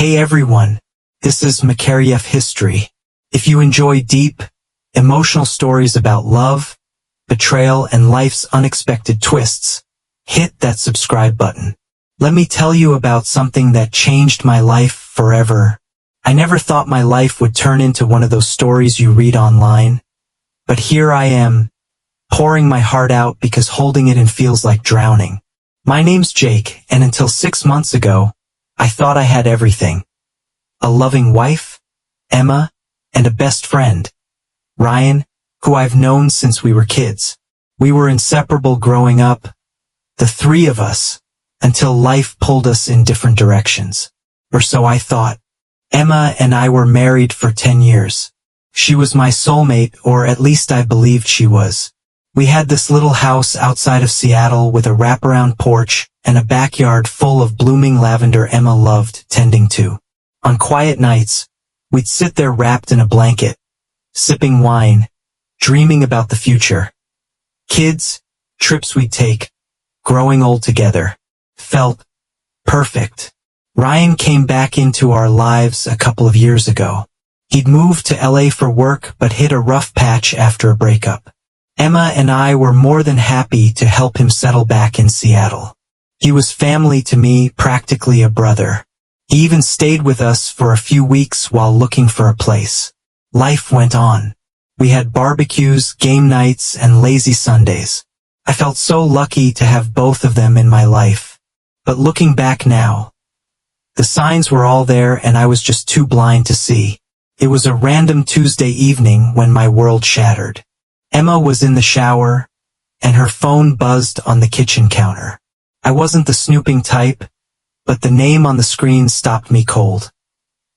Hey everyone, this is Makariev History. If you enjoy deep, emotional stories about love, betrayal, and life's unexpected twists, hit that subscribe button. Let me tell you about something that changed my life forever. I never thought my life would turn into one of those stories you read online, but here I am, pouring my heart out because holding it in feels like drowning. My name's Jake, and until 6 months ago, I thought I had everything. A loving wife, Emma, and a best friend, Ryan, who I've known since we were kids. We were inseparable growing up, the three of us, until life pulled us in different directions. Or so I thought. Emma and I were married for 10 years. She was my soulmate, or at least I believed she was. We had this little house outside of Seattle with a wraparound porch and a backyard full of blooming lavender Emma loved tending to. On quiet nights, we'd sit there wrapped in a blanket, sipping wine, dreaming about the future. Kids, trips we'd take, growing old together. Felt perfect. Ryan came back into our lives a couple of years ago. He'd moved to LA for work but hit a rough patch after a breakup. Emma and I were more than happy to help him settle back in Seattle. He was family to me, practically a brother. He even stayed with us for a few weeks while looking for a place. Life went on. We had barbecues, game nights, and lazy Sundays. I felt so lucky to have both of them in my life. But looking back now, the signs were all there and I was just too blind to see. It was a random Tuesday evening when my world shattered. Emma was in the shower, and her phone buzzed on the kitchen counter. I wasn't the snooping type, but the name on the screen stopped me cold.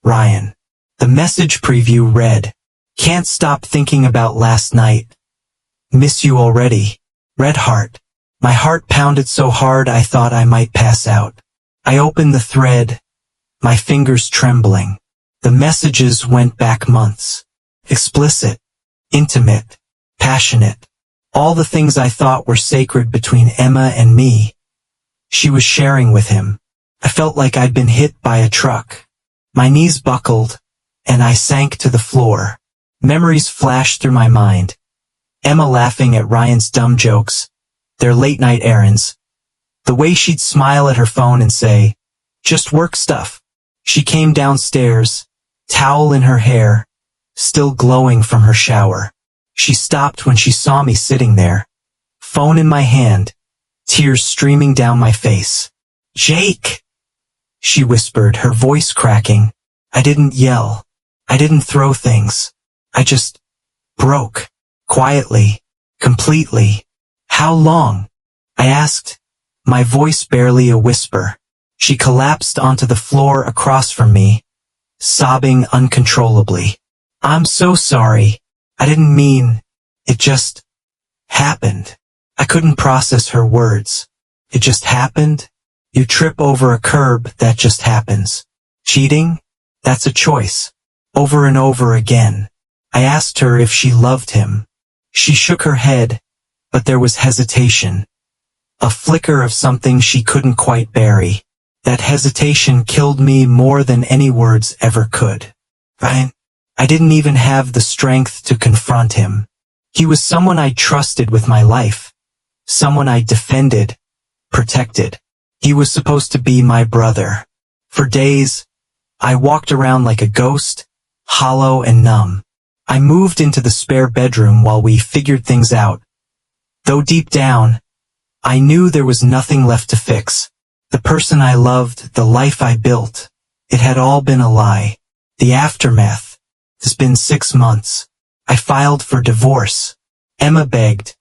Ryan. The message preview read, "Can't stop thinking about last night. Miss you already. Red heart." My heart pounded so hard I thought I might pass out. I opened the thread, my fingers trembling. The messages went back months. Explicit, intimate, passionate. All the things I thought were sacred between Emma and me. She was sharing with him. I felt like I'd been hit by a truck. My knees buckled, and I sank to the floor. Memories flashed through my mind. Emma laughing at Ryan's dumb jokes, their late-night errands. The way she'd smile at her phone and say, "Just work stuff." She came downstairs, towel in her hair, still glowing from her shower. She stopped when she saw me sitting there, phone in my hand, tears streaming down my face. "Jake!" she whispered, her voice cracking. I didn't yell. I didn't throw things. I just broke. Quietly. Completely. "How long?" I asked, my voice barely a whisper. She collapsed onto the floor across from me, sobbing uncontrollably. "I'm so sorry. I didn't mean. It just happened." I couldn't process her words. It just happened? You trip over a curb, that just happens. Cheating? That's a choice. Over and over again. I asked her if she loved him. She shook her head, but there was hesitation. A flicker of something she couldn't quite bury. That hesitation killed me more than any words ever could. I didn't even have the strength to confront him. He was someone I trusted with my life. Someone I defended, protected. He was supposed to be my brother. For days, I walked around like a ghost, hollow and numb. I moved into the spare bedroom while we figured things out. Though deep down, I knew there was nothing left to fix. The person I loved, the life I built, it had all been a lie. The aftermath. It's been 6 months. I filed for divorce. Emma begged,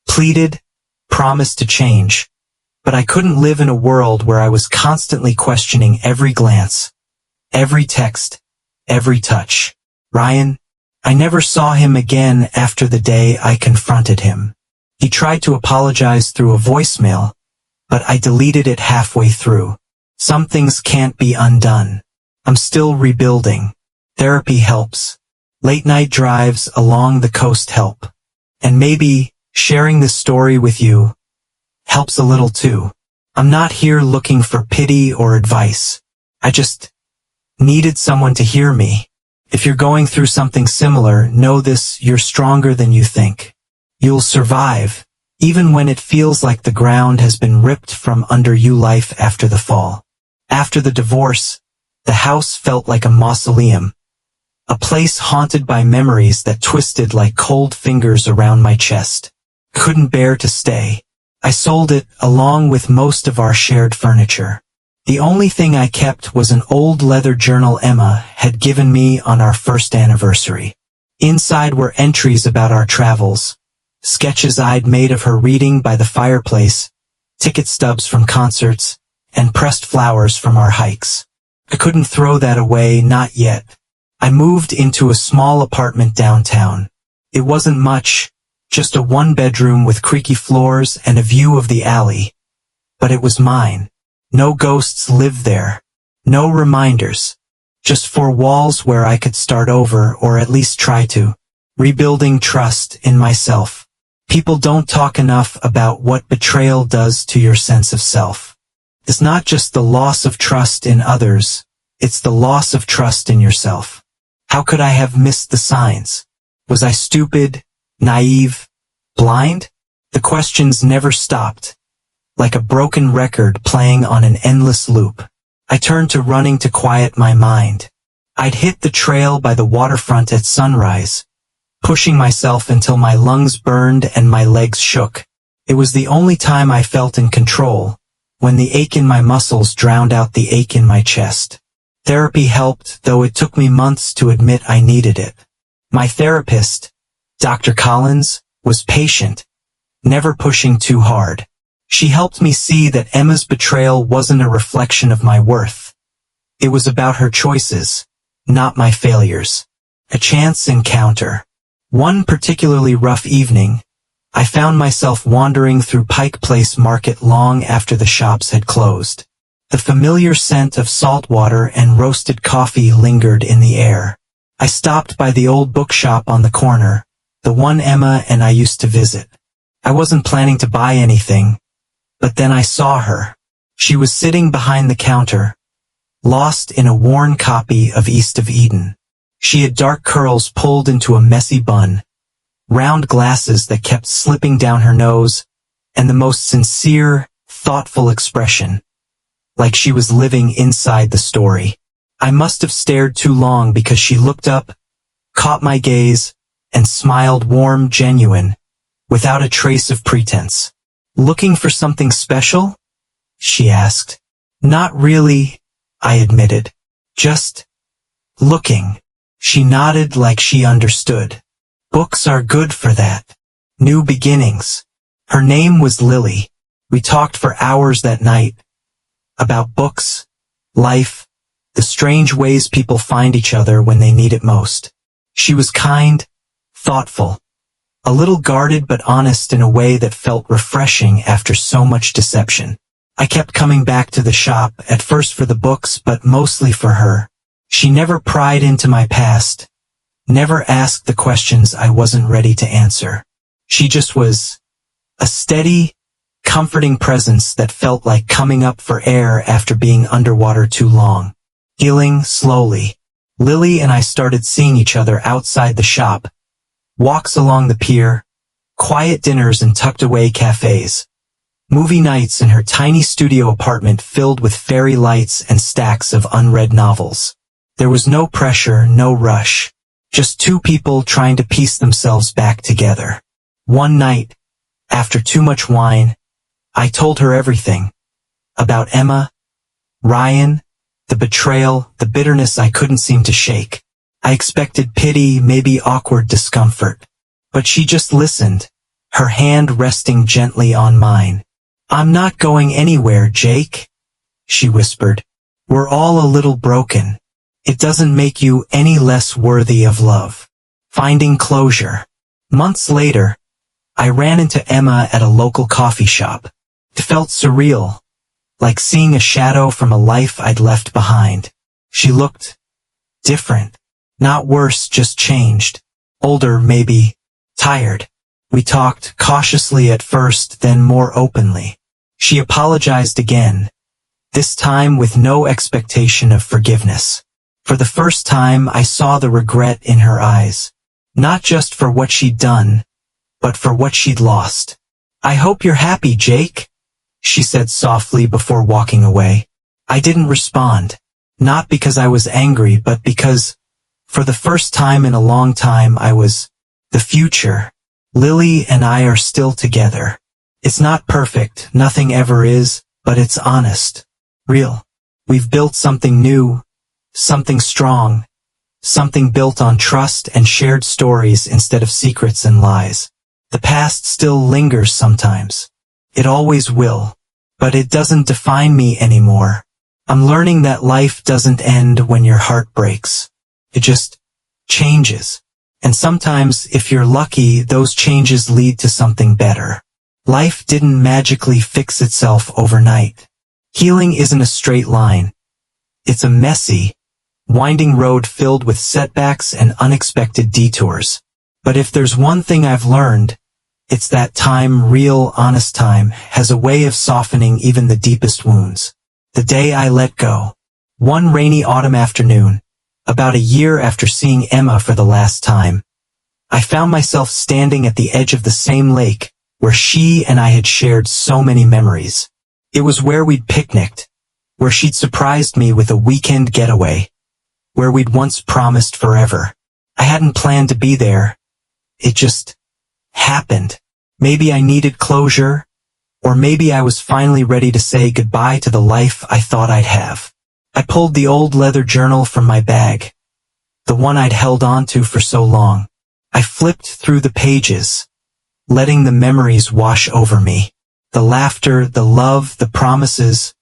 pleaded, promised to change. But I couldn't live in a world where I was constantly questioning every glance, every text, every touch. Ryan, I never saw him again after the day I confronted him. He tried to apologize through a voicemail, but I deleted it halfway through. Some things can't be undone. I'm still rebuilding. Therapy helps. Late-night drives along the coast help. And maybe sharing this story with you helps a little too. I'm not here looking for pity or advice. I just Needed someone to hear me. If you're going through something similar, know this: you're stronger than you think. You'll survive, even when it feels like the ground has been ripped from under you. Life after the fall. After the divorce, the house felt like a mausoleum, a place haunted by memories that twisted like cold fingers around my chest. Couldn't bear to stay. I sold it, along with most of our shared furniture. The only thing I kept was an old leather journal Emma had given me on our first anniversary. Inside were entries about our travels, sketches I'd made of her reading by the fireplace, ticket stubs from concerts, and pressed flowers from our hikes. I couldn't throw that away, not yet. I moved into a small apartment downtown. It wasn't much, just a one-bedroom with creaky floors and a view of the alley. But it was mine. No ghosts lived there. No reminders. Just four walls where I could start over, or at least try to. Rebuilding trust in myself. People don't talk enough about what betrayal does to your sense of self. It's not just the loss of trust in others, it's the loss of trust in yourself. How could I have missed the signs? Was I stupid, naive, blind? The questions never stopped, like a broken record playing on an endless loop. I turned to running to quiet my mind. I'd hit the trail by the waterfront at sunrise, pushing myself until my lungs burned and my legs shook. It was the only time I felt in control, when the ache in my muscles drowned out the ache in my chest. Therapy helped, though it took me months to admit I needed it. My therapist, Dr. Collins, was patient, never pushing too hard. She helped me see that Emma's betrayal wasn't a reflection of my worth. It was about her choices, not my failures. A chance encounter. One particularly rough evening, I found myself wandering through Pike Place Market long after the shops had closed. The familiar scent of salt water and roasted coffee lingered in the air. I stopped by the old bookshop on the corner, the one Emma and I used to visit. I wasn't planning to buy anything, but then I saw her. She was sitting behind the counter, lost in a worn copy of East of Eden. She had dark curls pulled into a messy bun, round glasses that kept slipping down her nose, and the most sincere, thoughtful expression, like she was living inside the story. I must have stared too long because she looked up, caught my gaze, and smiled, warm, genuine, without a trace of pretense. "Looking for something special?" she asked. "Not really," I admitted. "Just looking." She nodded like she understood. "Books are good for that. New beginnings." Her name was Lily. We talked for hours that night. About books, life, the strange ways people find each other when they need it most. She was kind, thoughtful, a little guarded but honest in a way that felt refreshing after so much deception. I kept coming back to the shop, at first for the books but mostly for her. She never pried into my past, never asked the questions I wasn't ready to answer. She just was a steady, comforting presence that felt like coming up for air after being underwater too long. Healing slowly. Lily and I started seeing each other outside the shop, walks along the pier, quiet dinners in tucked-away cafes, movie nights in her tiny studio apartment filled with fairy lights and stacks of unread novels. There was no pressure, no rush, just two people trying to piece themselves back together. One night, after too much wine, I told her everything. About Emma, Ryan, the betrayal, the bitterness I couldn't seem to shake. I expected pity, maybe awkward discomfort. But she just listened, her hand resting gently on mine. "I'm not going anywhere, Jake," she whispered. "We're all a little broken. It doesn't make you any less worthy of love." Finding closure. Months later, I ran into Emma at a local coffee shop. It felt surreal, like seeing a shadow from a life I'd left behind. She looked different. Not worse, just changed. Older, maybe. Tired. We talked, cautiously at first, then more openly. She apologized again, this time with no expectation of forgiveness. For the first time, I saw the regret in her eyes. Not just for what she'd done, but for what she'd lost. "I hope you're happy, Jake," she said softly before walking away. I didn't respond. Not because I was angry, but because, for the first time in a long time, I was the future. Lily and I are still together. It's not perfect, nothing ever is, but it's honest. Real. We've built something new, something strong, something built on trust and shared stories instead of secrets and lies. The past still lingers sometimes. It always will. But it doesn't define me anymore. I'm learning that life doesn't end when your heart breaks. It just changes. And sometimes, if you're lucky, those changes lead to something better. Life didn't magically fix itself overnight. Healing isn't a straight line. It's a messy, winding road filled with setbacks and unexpected detours. But if there's one thing I've learned, it's that time, real, honest time, has a way of softening even the deepest wounds. The day I let go. One rainy autumn afternoon, about a year after seeing Emma for the last time, I found myself standing at the edge of the same lake where she and I had shared so many memories. It was where we'd picnicked, where she'd surprised me with a weekend getaway, where we'd once promised forever. I hadn't planned to be there. It just happened. Maybe I needed closure, or maybe I was finally ready to say goodbye to the life I thought I'd have. I pulled the old leather journal from my bag, the one I'd held on to for so long. I flipped through the pages, letting the memories wash over me. The laughter, the love, the promises,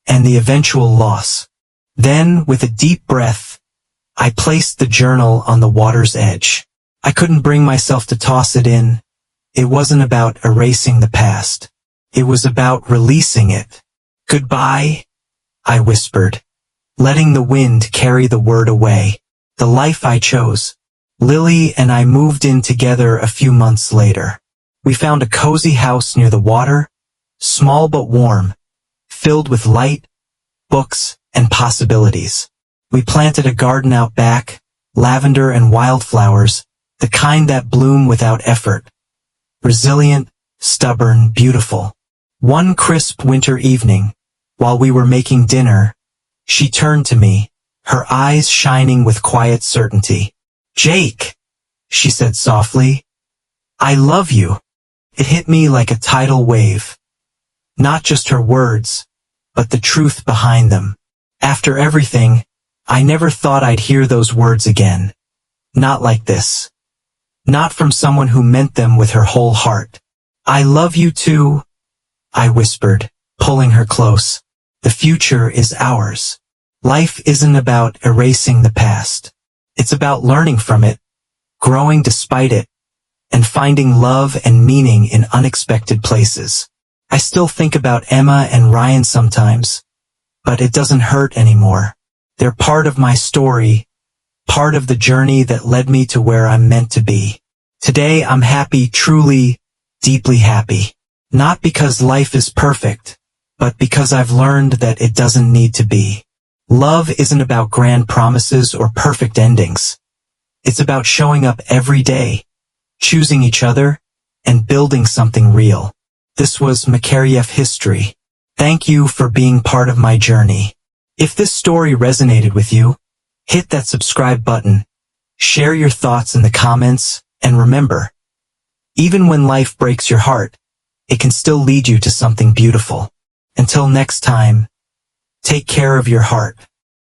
and the eventual loss. Then, with a deep breath, I placed the journal on the water's edge. I couldn't bring myself to toss it in. It wasn't about erasing the past. It was about releasing it. "Goodbye," I whispered, letting the wind carry the word away. The life I chose. Lily and I moved in together a few months later. We found a cozy house near the water, small but warm, filled with light, books, and possibilities. We planted a garden out back, lavender and wildflowers, the kind that bloom without effort. Resilient, stubborn, beautiful. One crisp winter evening, while we were making dinner, she turned to me, her eyes shining with quiet certainty. "Jake," she said softly, "I love you." It hit me like a tidal wave. Not just her words, but the truth behind them. After everything, I never thought I'd hear those words again. Not like this. Not from someone who meant them with her whole heart. "I love you too," I whispered, pulling her close. "The future is ours." Life isn't about erasing the past. It's about learning from it, growing despite it, and finding love and meaning in unexpected places. I still think about Emma and Ryan sometimes, but it doesn't hurt anymore. They're part of my story, part of the journey that led me to where I'm meant to be. Today I'm happy, truly, deeply happy. Not because life is perfect, but because I've learned that it doesn't need to be. Love isn't about grand promises or perfect endings. It's about showing up every day, choosing each other, and building something real. This was Makariev History. Thank you for being part of my journey. If this story resonated with you, hit that subscribe button, share your thoughts in the comments, and remember, even when life breaks your heart, it can still lead you to something beautiful. Until next time, take care of your heart.